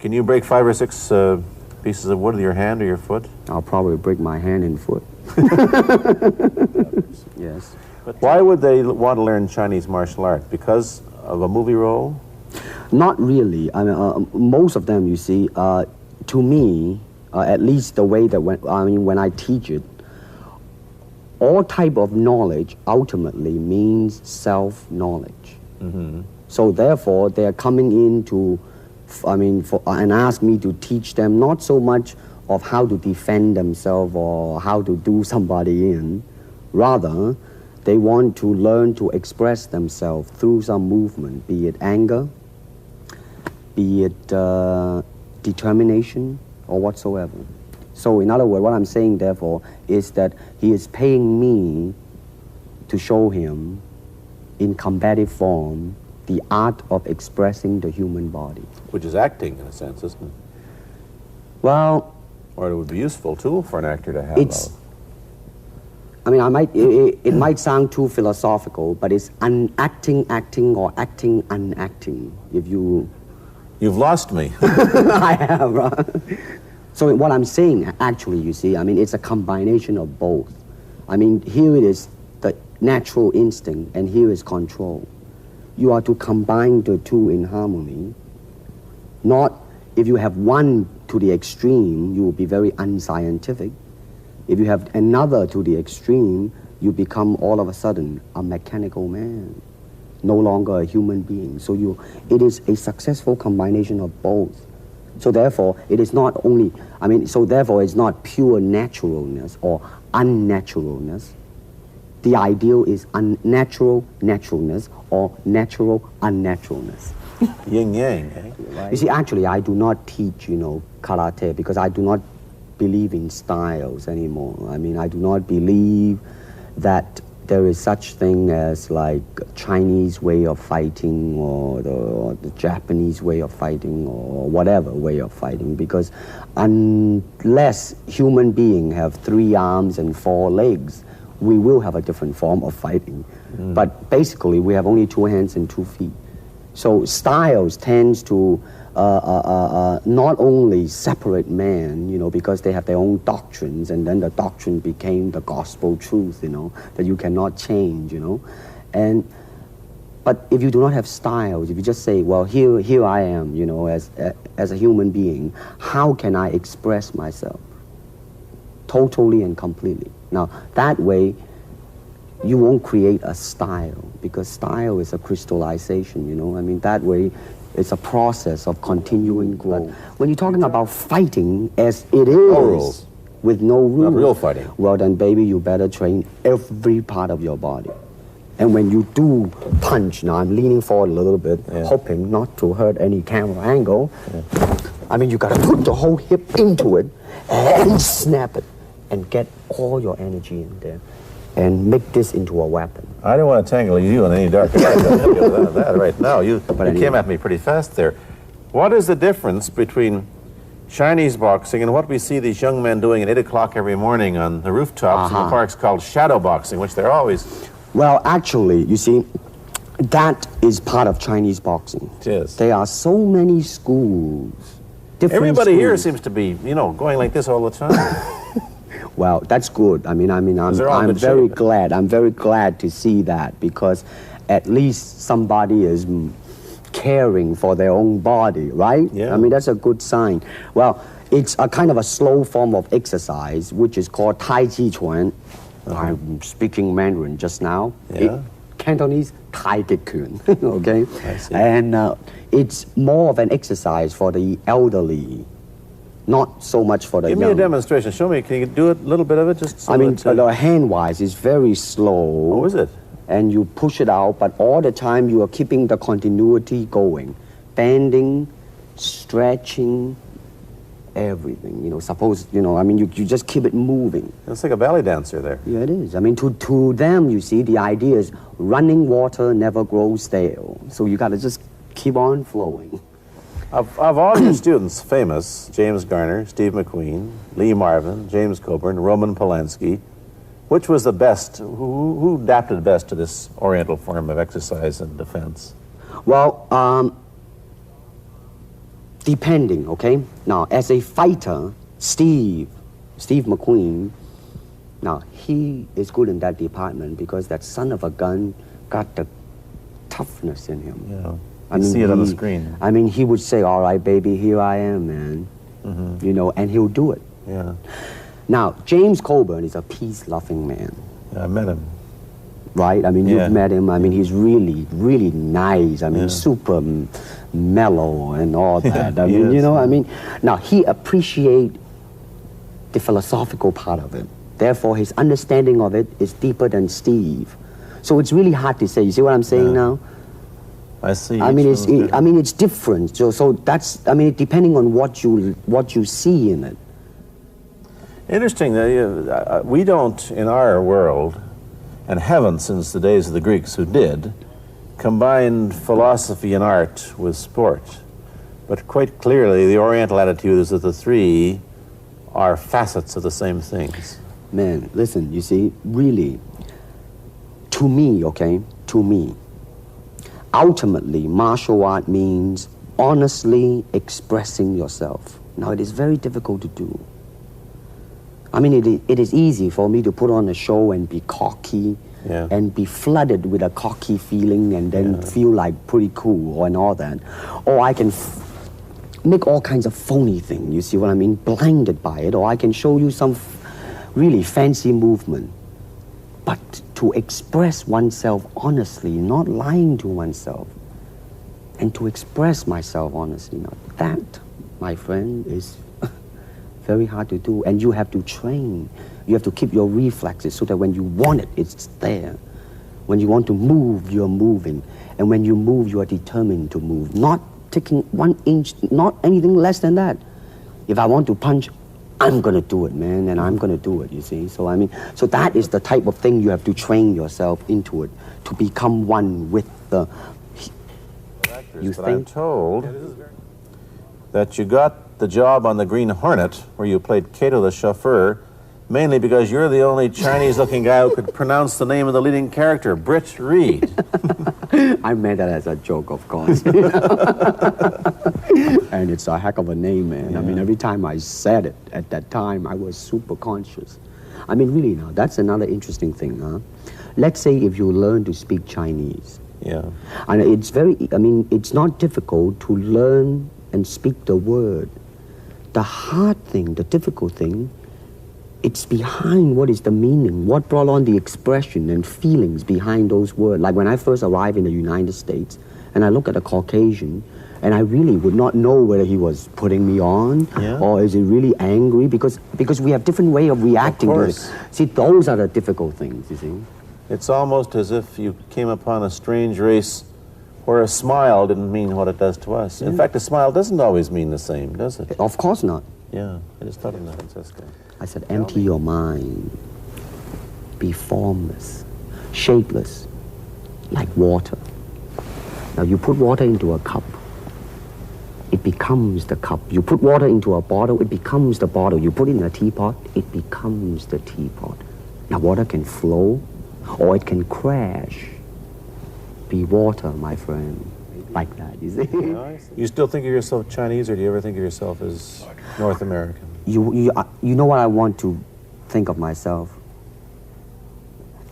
Can you break 5 or 6 pieces of wood with your hand or your foot? I'll probably break my hand and foot. Yes. But why would they want to learn Chinese martial art? Because of a movie role? Not really. I mean, most of them, you see, to me, at least the way that when I teach it, all type of knowledge ultimately means self-knowledge. Mm-hmm. So therefore, they are coming in to, and ask me to teach them not so much of how to defend themselves or how to do somebody in. Rather, they want to learn to express themselves through some movement, be it anger, be it determination, or whatsoever. So in other words, what I'm saying, therefore, is that he is paying me to show him in combative form the art of expressing the human body. Which is acting, in a sense, isn't it? Well... Or it would be a useful tool for an actor to have. It's... I mean, it might sound too philosophical, but it's unacting acting or acting unacting, if you... You've lost me. I have, right? So what I'm saying, actually, you see, I mean, it's a combination of both. I mean, here it is the natural instinct, and here is control. You are to combine the two in harmony. Not, if you have one to the extreme, you will be very unscientific. If you have another to the extreme, you become all of a sudden a mechanical man, no longer a human being. So it is a successful combination of both. So therefore, it is not only, so therefore it's not pure naturalness or unnaturalness. The ideal is unnatural naturalness or natural unnaturalness. Yin-yang, eh? Right. You see, actually, I do not teach, karate because I do not believe in styles anymore. I mean, I do not believe that there is such thing as like Chinese way of fighting or the Japanese way of fighting or whatever way of fighting, because unless human beings have 3 arms and 4 legs, we will have a different form of fighting. But basically, we have only 2 hands and 2 feet. So styles tends to not only separate man, because they have their own doctrines, and then the doctrine became the gospel truth, that you cannot change, But if you do not have styles, if you just say, well, here I am, as a human being, how can I express myself totally and completely? Now, that way, you won't create a style, because style is a crystallization, that way, it's a process of continuing growth. When you're talking about fighting as it is, no rules. With no rules, not real fighting. Well, then, baby, you better train every part of your body. And when you do punch, now I'm leaning forward a little bit, hoping not to hurt any camera angle. You got to put the whole hip into it and snap it and get all your energy in there and make this into a weapon. I don't want to tangle you in any dark that right now. You came at me pretty fast there. What is the difference between Chinese boxing and what we see these young men doing at 8 o'clock every morning on the rooftops in the parks called shadow boxing, which they're always... Well, actually, you see, that is part of Chinese boxing. It is. There are so many schools, different Everybody schools. here seems to be, going like this all the time. Well, that's good. I'm very glad. I'm very glad to see that, because at least somebody is caring for their own body, right? Yeah. That's a good sign. Well, it's a kind of a slow form of exercise, which is called Tai Chi Chuan. I'm speaking Mandarin just now. Yeah. Cantonese Tai Chi Chuan, okay? I see. And it's more of an exercise for the elderly, not so much for the young. Give me a demonstration. Show me. Can you do a little bit of it? Just so the hand-wise is very slow. Oh, is it? And you push it out, but all the time you are keeping the continuity going. Bending, stretching, everything. You just keep it moving. It's like a ballet dancer there. Yeah, it is. To them, you see, the idea is running water never grows stale. So you got to just keep on flowing. Of all your students, famous, James Garner, Steve McQueen, Lee Marvin, James Coburn, Roman Polanski, which was the best? Who adapted best to this Oriental form of exercise and defense? Well, depending, okay? Now, as a fighter, Steve McQueen, now, he is good in that department because that son of a gun got the toughness in him. Yeah. You see it on the screen. I mean, he would say, all right, baby, here I am, man. You know, and he'll do it. Yeah. Now, James Coburn is a peace-loving man. Yeah, I met him. Right? I mean, Yeah. you've met him. I mean, he's really, really nice. I mean, super mellow and all that. I mean, you know, I mean, now, he appreciates the philosophical part of it. Therefore, his understanding of it is deeper than Steve. So it's really hard to say. You see what I'm saying now? I see. I mean, it's different. So that's, I mean, depending on what you see in it. Interesting that we don't, in our world, and haven't since the days of the Greeks who did, combine philosophy and art with sport. But quite clearly, the Oriental attitude is that the three are facets of the same things. Man, listen, you see, really, to me, okay, to me, ultimately, martial art means honestly expressing yourself. Now, it is very difficult to do. I mean, it is easy for me to put on a show and be cocky and be flooded with a cocky feeling and then feel like pretty cool and all that. Or I can make all kinds of phony things, you see what I mean, blinded by it. Or I can show you some really fancy movement. But to express oneself honestly, not lying to oneself, and to express myself honestly, now that, my friend, is very hard to do. And you have to train. You have to keep your reflexes so that when you want it, it's there. When you want to move, you're moving. And when you move, you are determined to move. Not taking 1 inch, not anything less than that. If I want to punch, I'm going to do it, man, and I'm going to do it, you see. So, I mean, so that is the type of thing you have to train yourself into it, to become one with the... You think? I'm told that you got the job on the Green Hornet, where you played Cato the chauffeur, mainly because you're the only Chinese-looking guy who could pronounce the name of the leading character, Britt Reed. I meant that as a joke, of course. And it's a heck of a name, man. I mean, every time I said it at that time, I was super conscious. I mean, really now, that's another interesting thing, huh? Let's say if you learn to speak Chinese. Yeah. And it's very, I mean, it's not difficult to learn and speak the word. The hard thing, the difficult thing, it's behind what is the meaning, what brought on the expression and feelings behind those words. Like when I first arrived in the United States, and I look at a Caucasian, and I really would not know whether he was putting me on, or is he really angry, because we have different way of reacting to it. See, those are the difficult things, you see. It's almost as if you came upon a strange race where a smile didn't mean what it does to us. In fact, a smile doesn't always mean the same, does it? Of course not. Yeah, I just thought of that, Francesco. I said, empty your mind. Be formless, shapeless, like water. Now, you put water into a cup, it becomes the cup. You put water into a bottle, it becomes the bottle. You put it in a teapot, it becomes the teapot. Now, water can flow, or it can crash. Be water, my friend. Like that, you see? You still think of yourself Chinese, or do you ever think of yourself as North American? You know what I want to think of myself?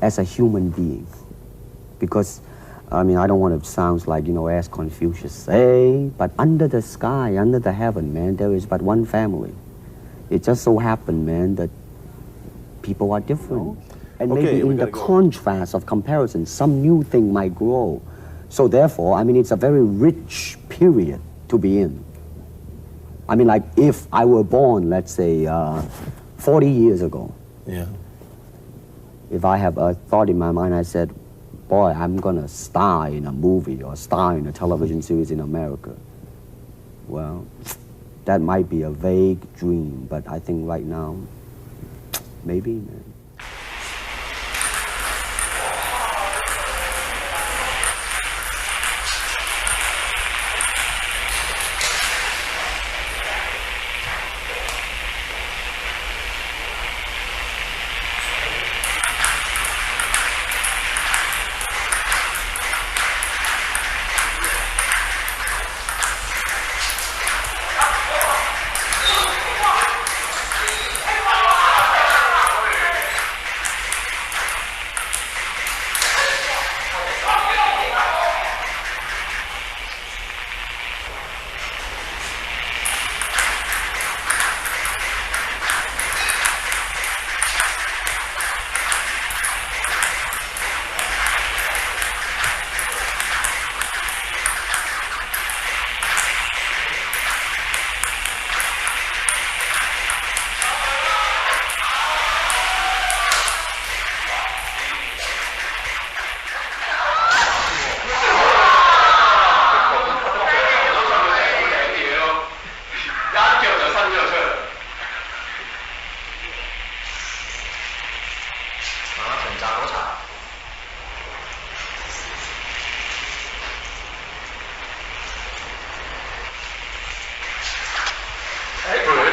As a human being. Because, I mean, I don't want to sound like, you know, as Confucius say, but under the sky, under the heaven, man, there is but one family. It just so happened, man, that people are different. And maybe in the contrast of comparison, some new thing might grow. So therefore, I mean, it's a very rich period to be in. I mean, like, if I were born, let's say, 40 years ago. Yeah. If I have a thought in my mind, I said, boy, I'm going to star in a movie or star in a television series in America. Well, that might be a vague dream, but I think right now, maybe, man. Hey,